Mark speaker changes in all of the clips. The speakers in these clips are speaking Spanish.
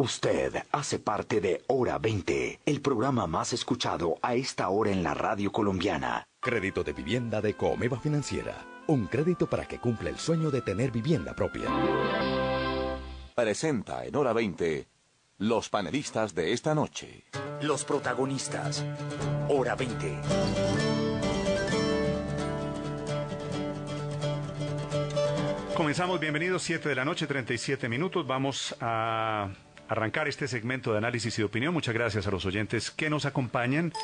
Speaker 1: Usted hace parte de Hora 20, el programa más escuchado a esta hora en la radio colombiana.
Speaker 2: Crédito de vivienda de Comeva Financiera. Un crédito para que cumpla el sueño de tener vivienda propia.
Speaker 3: Presenta en Hora 20 los panelistas de esta noche.
Speaker 1: Los protagonistas. Hora 20.
Speaker 4: Comenzamos, bienvenidos, 7 de la noche, 37 minutos. Vamos a arrancar este segmento de análisis y de opinión. Muchas gracias a los oyentes que nos acompañan.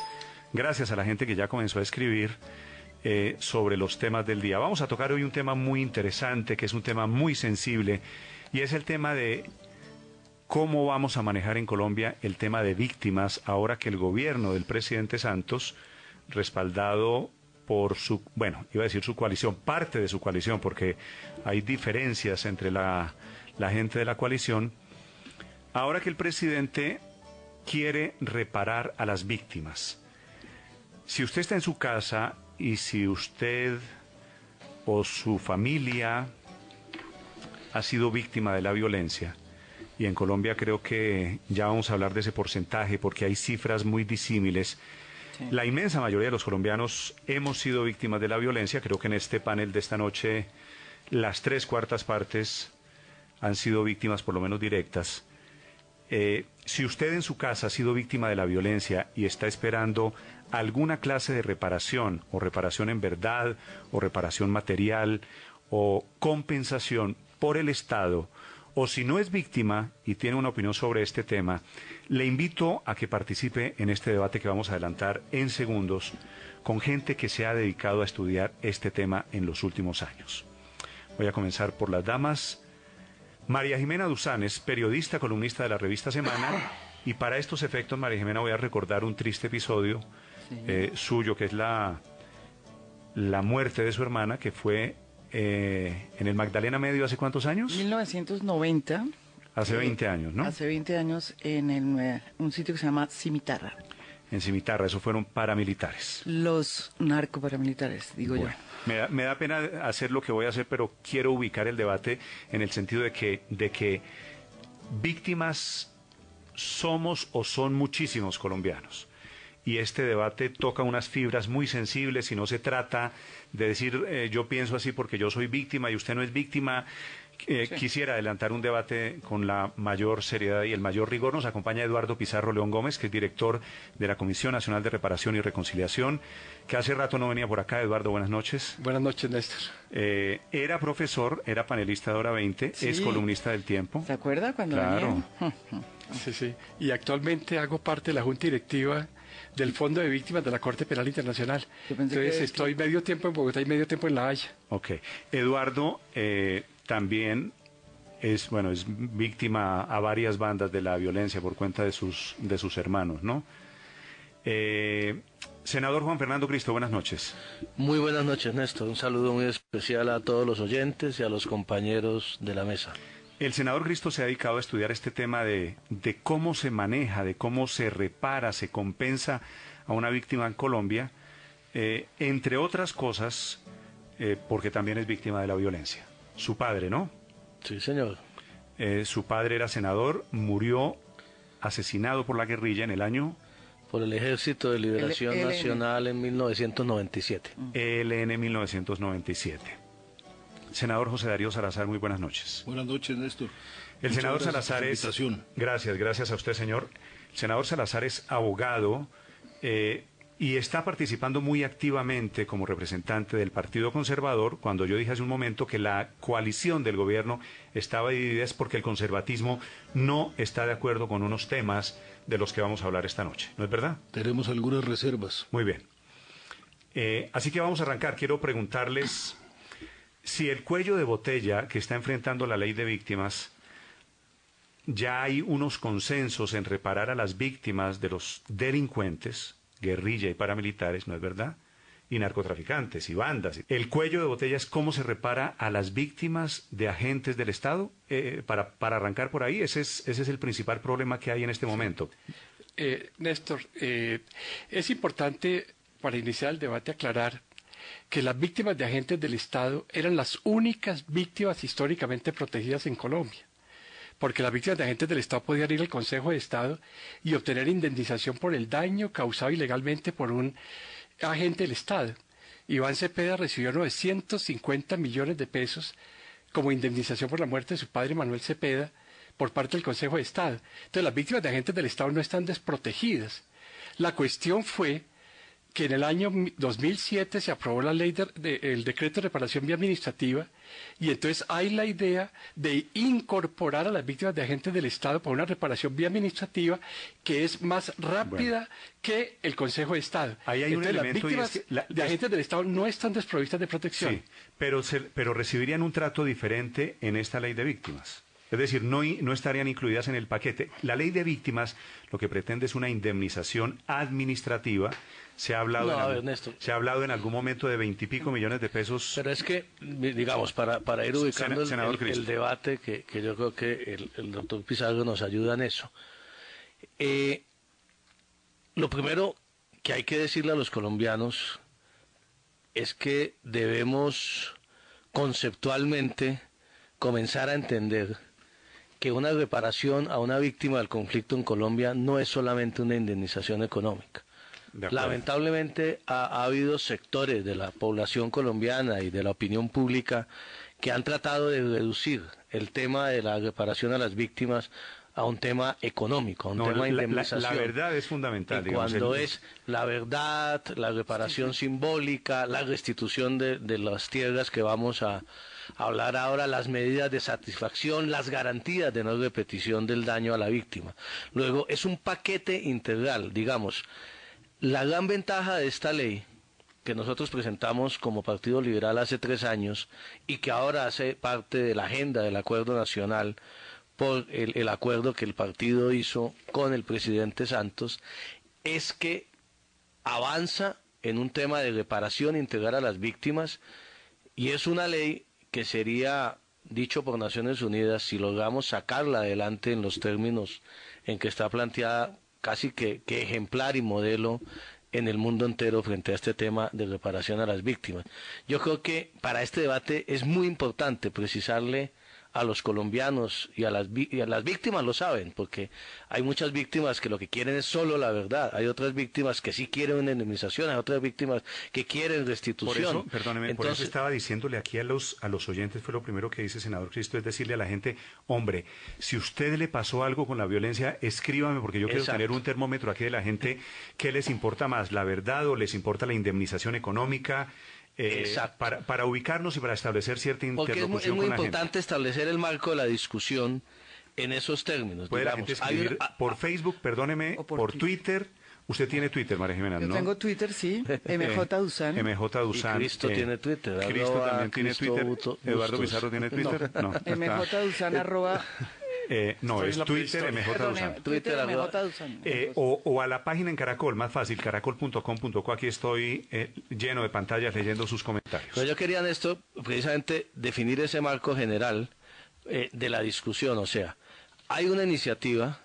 Speaker 4: Gracias a la gente que ya comenzó a escribir sobre los temas del día. Vamos a tocar hoy un tema muy interesante, que es un tema muy sensible, y es el tema de cómo vamos a manejar en Colombia el tema de víctimas ahora que el gobierno del presidente Santos, respaldado por su, bueno, iba a decir su coalición, parte de su coalición, porque hay diferencias entre la gente de la coalición, ahora que el presidente quiere reparar a las víctimas. Si usted está en su casa y si usted o su familia ha sido víctima de la violencia, y en Colombia creo que ya vamos a hablar de ese porcentaje porque hay cifras muy disímiles. Sí. La inmensa mayoría de los colombianos hemos sido víctimas de la violencia. Creo que en este panel de esta noche las 3/4 partes han sido víctimas por lo menos directas. Si usted en su casa ha sido víctima de la violencia y está esperando alguna clase de reparación, o reparación en verdad, o reparación material, o compensación por el Estado, o si no es víctima y tiene una opinión sobre este tema, le invito a que participe en este debate que vamos a adelantar en segundos con gente que se ha dedicado a estudiar este tema en los últimos años. Voy a comenzar por las damas. María Jimena Duzán es periodista, columnista de la revista Semana, y para estos efectos, María Jimena, voy a recordar un triste episodio suyo, que es la muerte de su hermana, que fue en el Magdalena Medio, ¿hace cuántos años?
Speaker 5: 1990.
Speaker 4: Hace 20 años, ¿no?
Speaker 5: Hace 20 años en un sitio que se llama Cimitarra.
Speaker 4: En Cimitarra, eso fueron paramilitares.
Speaker 5: Los narcoparamilitares, digo yo.
Speaker 4: Me da pena hacer lo que voy a hacer, pero quiero ubicar el debate en el sentido de que víctimas somos o son muchísimos colombianos. Y este debate toca unas fibras muy sensibles y no se trata de decir yo pienso así porque yo soy víctima y usted no es víctima. Sí. Quisiera adelantar un debate con la mayor seriedad y el mayor rigor. Nos acompaña Eduardo Pizarro León Gómez, que es director de la Comisión Nacional de Reparación y Reconciliación, que hace rato no venía por acá. Eduardo, buenas noches.
Speaker 6: Buenas noches, Néstor.
Speaker 4: Era profesor, era panelista de Hora 20, sí. Es columnista del Tiempo.
Speaker 5: ¿Se acuerda cuando
Speaker 4: Claro.
Speaker 6: Sí. Y actualmente hago parte de la Junta Directiva del Fondo de Víctimas de la Corte Penal Internacional. Entonces estoy medio tiempo en Bogotá y medio tiempo en La Haya.
Speaker 4: Ok. Eduardo también es víctima a varias bandas de la violencia por cuenta de sus hermanos, ¿no? Senador Juan Fernando Cristo, buenas noches.
Speaker 7: Muy buenas noches, Néstor. Un saludo muy especial a todos los oyentes y a los compañeros de la mesa.
Speaker 4: El senador Cristo se ha dedicado a estudiar este tema de cómo se maneja, de cómo se repara, se compensa a una víctima en Colombia, entre otras cosas, porque también es víctima de la violencia. Su padre, ¿no?
Speaker 7: Sí, señor.
Speaker 4: Su padre era senador, murió asesinado por la guerrilla en el año...
Speaker 7: Por el Ejército de Liberación Nacional en 1997.
Speaker 4: ELN 1997. Senador José Darío Salazar, muy buenas noches.
Speaker 8: Buenas noches, Néstor.
Speaker 4: El senador Salazar es... Gracias a usted, señor. El senador Salazar es abogado y está participando muy activamente como representante del Partido Conservador. Cuando yo dije hace un momento que la coalición del gobierno estaba dividida es porque el conservatismo no está de acuerdo con unos temas de los que vamos a hablar esta noche, ¿no es verdad?
Speaker 8: Tenemos algunas reservas.
Speaker 4: Muy bien. Así que vamos a arrancar. Quiero preguntarles si el cuello de botella que está enfrentando la ley de víctimas, ya hay unos consensos en reparar a las víctimas de los delincuentes, guerrilla y paramilitares, ¿no es verdad? Y narcotraficantes y bandas. El cuello de botella es cómo se repara a las víctimas de agentes del Estado. Para arrancar por ahí, ese es el principal problema que hay en este momento.
Speaker 6: Néstor, es importante para iniciar el debate aclarar que las víctimas de agentes del Estado eran las únicas víctimas históricamente protegidas en Colombia. porque las víctimas de agentes del Estado podían ir al Consejo de Estado y obtener indemnización por el daño causado ilegalmente por un agente del Estado. Iván Cepeda recibió 950 millones de pesos como indemnización por la muerte de su padre Manuel Cepeda por parte del Consejo de Estado. Entonces las víctimas de agentes del Estado no están desprotegidas. La cuestión fue que en el año 2007 se aprobó la ley el decreto de reparación vía administrativa, y entonces hay la idea de incorporar a las víctimas de agentes del Estado por una reparación vía administrativa que es más rápida que el Consejo de Estado.
Speaker 4: Ahí hay
Speaker 6: entonces,
Speaker 4: un elemento,
Speaker 6: las víctimas de agentes del Estado no están desprovistas de protección.
Speaker 4: Sí, pero recibirían un trato diferente en esta ley de víctimas. Es decir, no estarían incluidas en el paquete. La ley de víctimas lo que pretende es una indemnización administrativa. Se ha hablado, se ha hablado en algún momento de 20 y pico millones de pesos.
Speaker 7: Pero es que, digamos, para ir ubicando el debate, que yo creo que el doctor Pizarro nos ayuda en eso. Lo primero que hay que decirle a los colombianos es que debemos conceptualmente comenzar a entender que una reparación a una víctima del conflicto en Colombia no es solamente una indemnización económica. Lamentablemente ha habido sectores de la población colombiana y de la opinión pública que han tratado de reducir el tema de la reparación a las víctimas a un tema económico, a un tema de indemnización.
Speaker 4: La verdad es fundamental.
Speaker 7: Cuando es la verdad, la reparación simbólica, la restitución de las tierras que vamos a hablar ahora, las medidas de satisfacción, las garantías de no repetición del daño a la víctima. Luego, es un paquete integral, digamos. La gran ventaja de esta ley, que nosotros presentamos como Partido Liberal hace 3 años y que ahora hace parte de la agenda del Acuerdo Nacional por el acuerdo que el partido hizo con el presidente Santos, es que avanza en un tema de reparación integral a las víctimas, y es una ley que sería, dicho por Naciones Unidas, si logramos sacarla adelante en los términos en que está planteada, casi que ejemplar y modelo en el mundo entero frente a este tema de reparación a las víctimas. Yo creo que para este debate es muy importante precisarle a los colombianos y a las víctimas, lo saben, porque hay muchas víctimas que lo que quieren es solo la verdad, hay otras víctimas que sí quieren una indemnización, hay otras víctimas que quieren restitución.
Speaker 4: Por eso, perdóneme, por eso estaba diciéndole aquí a los oyentes, fue lo primero que dice senador Cristo, es decirle a la gente, hombre, si usted le pasó algo con la violencia, escríbame, porque yo quiero tener un termómetro aquí de la gente. ¿Qué les importa más, la verdad o les importa la indemnización económica? Para ubicarnos y para establecer cierta interlocución con la gente.
Speaker 7: Porque es muy importante establecer el marco de la discusión en esos términos.
Speaker 4: Puede la gente escribir por Facebook, perdóneme, por Twitter. Usted tiene Twitter, María Jimena, ¿no?
Speaker 5: Yo tengo Twitter, sí, MJ Duzán.
Speaker 4: MJ Duzán.
Speaker 7: Y Cristo tiene Twitter.
Speaker 4: Cristo también tiene Twitter. Eduardo Pizarro tiene Twitter. No.
Speaker 5: MJ Duzán arroba...
Speaker 4: no, es Twitter, MJ Duzán.
Speaker 5: Twitter, MJ Duzán.
Speaker 4: O a la página en Caracol, más fácil, caracol.com.co. Aquí estoy lleno de pantallas leyendo sus comentarios.
Speaker 7: Pero yo quería, Néstor, precisamente definir ese marco general de la discusión. O sea, hay una iniciativa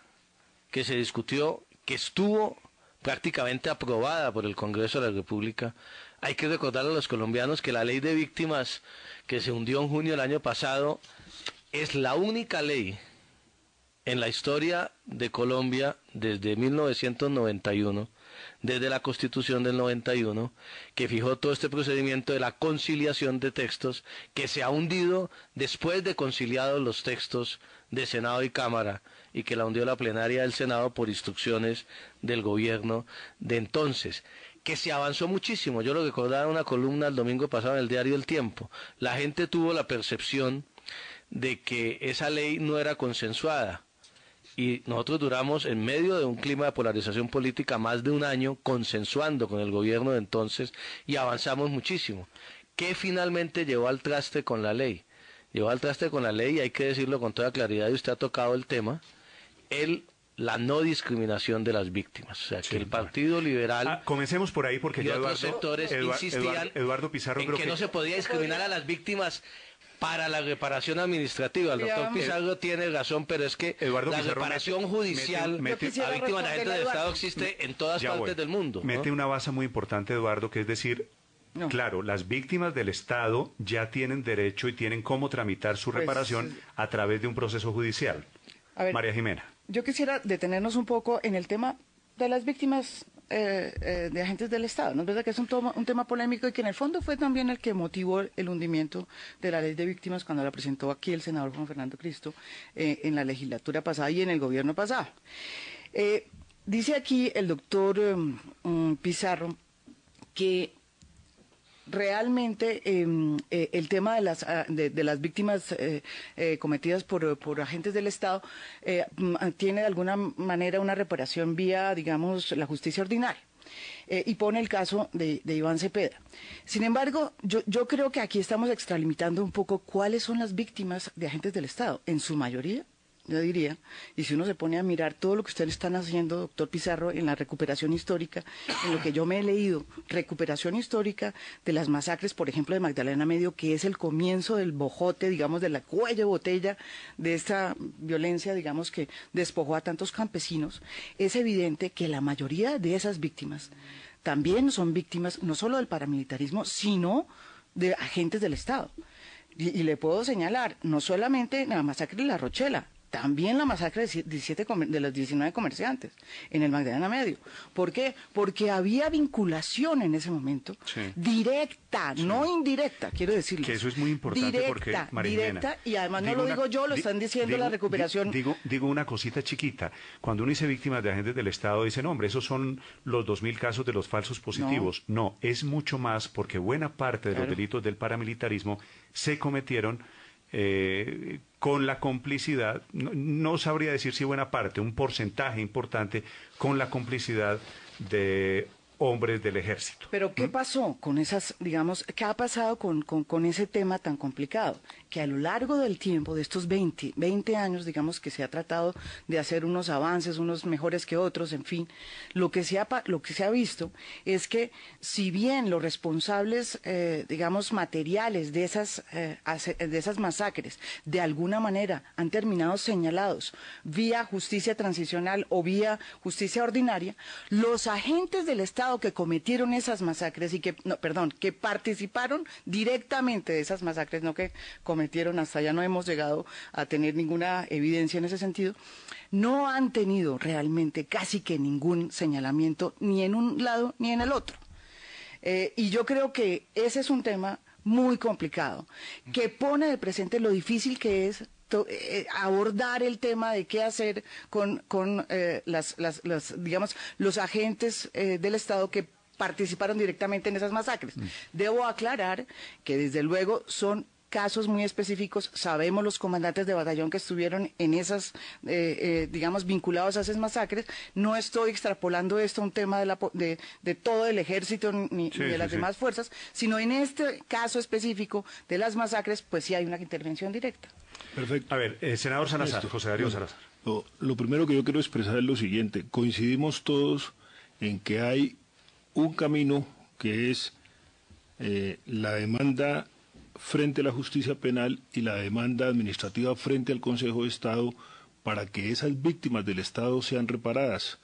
Speaker 7: que se discutió, que estuvo prácticamente aprobada por el Congreso de la República. Hay que recordar a los colombianos que la ley de víctimas que se hundió en junio del año pasado es la única ley en la historia de Colombia desde 1991, desde la Constitución del 91, que fijó todo este procedimiento de la conciliación de textos, que se ha hundido después de conciliados los textos de Senado y Cámara, y que la hundió la plenaria del Senado por instrucciones del gobierno de entonces, que se avanzó muchísimo. Yo lo recordaba en una columna el domingo pasado en el diario El Tiempo. La gente tuvo la percepción de que esa ley no era consensuada, y nosotros duramos, en medio de un clima de polarización política, más de un año consensuando con el gobierno de entonces, y avanzamos muchísimo. ¿Qué finalmente llevó al traste con la ley? Llevó al traste con la ley, y hay que decirlo con toda claridad, y usted ha tocado el tema, la no discriminación de las víctimas. O sea, que el Partido Liberal...
Speaker 4: comencemos por ahí, porque ya
Speaker 7: otros sectores insistían
Speaker 4: Eduardo Pizarro,
Speaker 7: en que no se podía discriminar a las víctimas para la reparación administrativa. El doctor Pizarro tiene razón, pero es que la reparación judicial a víctimas de agentes del Estado existe en todas partes del mundo.
Speaker 4: Mete una base muy importante, Eduardo, que es decir, claro, las víctimas del Estado ya tienen derecho y tienen cómo tramitar su reparación a través de un proceso judicial.
Speaker 5: A ver,
Speaker 4: María Jimena.
Speaker 5: yo quisiera detenernos un poco en el tema de las víctimas de agentes del Estado. ¿No es verdad que es un tema polémico y que en el fondo fue también el que motivó el hundimiento de la ley de víctimas cuando la presentó aquí el senador Juan Fernando Cristo en la legislatura pasada y en el gobierno pasado? Dice aquí el doctor Pizarro que realmente el tema de las víctimas cometidas por agentes del Estado tiene de alguna manera una reparación vía, digamos, la justicia ordinaria. Y pone el caso de Iván Cepeda. Sin embargo, yo creo que aquí estamos extralimitando un poco cuáles son las víctimas de agentes del Estado. En su mayoría, yo diría, y si uno se pone a mirar todo lo que ustedes están haciendo, doctor Pizarro, en la recuperación histórica, en lo que yo me he leído, recuperación histórica de las masacres, por ejemplo, de Magdalena Medio, que es el comienzo del bojote, digamos, de la cuello de botella de esta violencia, digamos, que despojó a tantos campesinos, es evidente que la mayoría de esas víctimas también son víctimas no solo del paramilitarismo, sino de agentes del Estado. Y le puedo señalar, no solamente la masacre de La Rochela, también la masacre de los 19 comerciantes en el Magdalena Medio. ¿Por qué? Porque había vinculación en ese momento, directa, no indirecta, quiero decirles.
Speaker 4: Que eso es muy importante
Speaker 5: directa,
Speaker 4: porque, María Jimena,
Speaker 5: directa, y además no lo digo yo, lo están diciendo la recuperación.
Speaker 4: Digo una cosita chiquita. Cuando uno dice víctimas de agentes del Estado, dicen, hombre, esos son los 2.000 casos de los falsos positivos. No, es mucho más porque buena parte de los delitos del paramilitarismo se cometieron con la complicidad, no sabría decir si buena parte, un porcentaje importante, con la complicidad de hombres del ejército.
Speaker 5: Pero ¿qué pasó con esas, digamos, qué ha pasado con ese tema tan complicado? Que a lo largo del tiempo, de estos 20 años, digamos, que se ha tratado de hacer unos avances, unos mejores que otros, en fin, lo que se ha visto es que si bien los responsables, digamos, materiales de esas masacres, de alguna manera han terminado señalados vía justicia transicional o vía justicia ordinaria, los agentes del Estado que cometieron esas masacres y que participaron directamente de esas masacres, no que cometieron, hasta allá no hemos llegado a tener ninguna evidencia en ese sentido, no han tenido realmente casi que ningún señalamiento ni en un lado ni en el otro. Y yo creo que ese es un tema muy complicado, que pone de presente lo difícil que es abordar el tema de qué hacer con digamos, los agentes del Estado que participaron directamente en esas masacres. Debo aclarar que desde luego son casos muy específicos, sabemos los comandantes de batallón que estuvieron en esas, digamos, vinculados a esas masacres. No estoy extrapolando esto a un tema de todo el ejército ni de las demás fuerzas, sino en este caso específico de las masacres, pues sí hay una intervención directa.
Speaker 8: Perfecto.
Speaker 4: A ver, senador Salazar, José Darío Salazar.
Speaker 8: Lo primero que yo quiero expresar es lo siguiente. Coincidimos todos en que hay un camino que es la demanda frente a la justicia penal y la demanda administrativa frente al Consejo de Estado para que esas víctimas del Estado sean reparadas.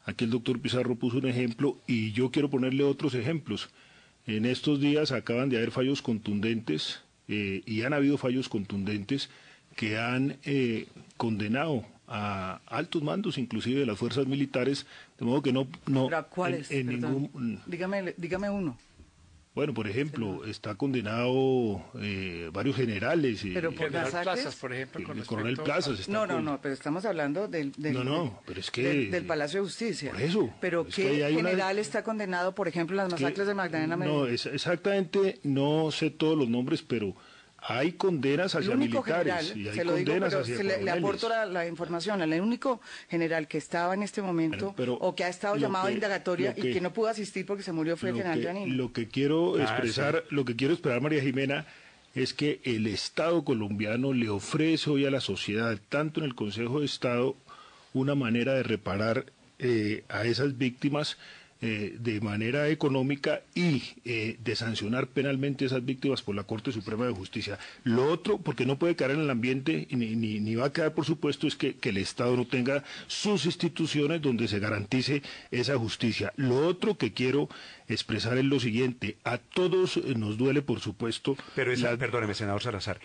Speaker 8: Aquí el doctor Pizarro puso un ejemplo y yo quiero ponerle otros ejemplos. En estos días acaban de haber fallos contundentes y han habido fallos contundentes que han condenado a altos mandos, inclusive de las fuerzas militares, de modo que no
Speaker 5: ¿Pero cuáles?
Speaker 8: ningún...
Speaker 5: Dígame uno.
Speaker 8: Bueno, por ejemplo, está condenado varios generales.
Speaker 5: Pero por
Speaker 6: General Plazas, por ejemplo.
Speaker 8: El coronel Plazas.
Speaker 5: No, pero estamos hablando del Palacio de Justicia.
Speaker 8: Por eso.
Speaker 5: Pero ¿qué general está condenado, por ejemplo, en las masacres de Magdalena Medio?
Speaker 8: No, exactamente, no sé todos los nombres, pero hay condenas hacia militares y hay condenas hacia coroneles.
Speaker 5: Le aporto la información. El único general que estaba en este momento o que ha estado llamado a indagatoria y que no pudo asistir porque se murió fue el general Janino.
Speaker 8: Lo que quiero expresar, María Jimena, es que el Estado colombiano le ofrece hoy a la sociedad, tanto en el Consejo de Estado, una manera de reparar a esas víctimas de manera económica y de sancionar penalmente a esas víctimas por la Corte Suprema de Justicia. Lo otro, porque no puede quedar en el ambiente ni va a quedar, por supuesto, es que el Estado no tenga sus instituciones donde se garantice esa justicia. Lo otro que quiero expresar es lo siguiente: a todos nos duele, por supuesto...
Speaker 4: Pero perdóneme, senador Salazar,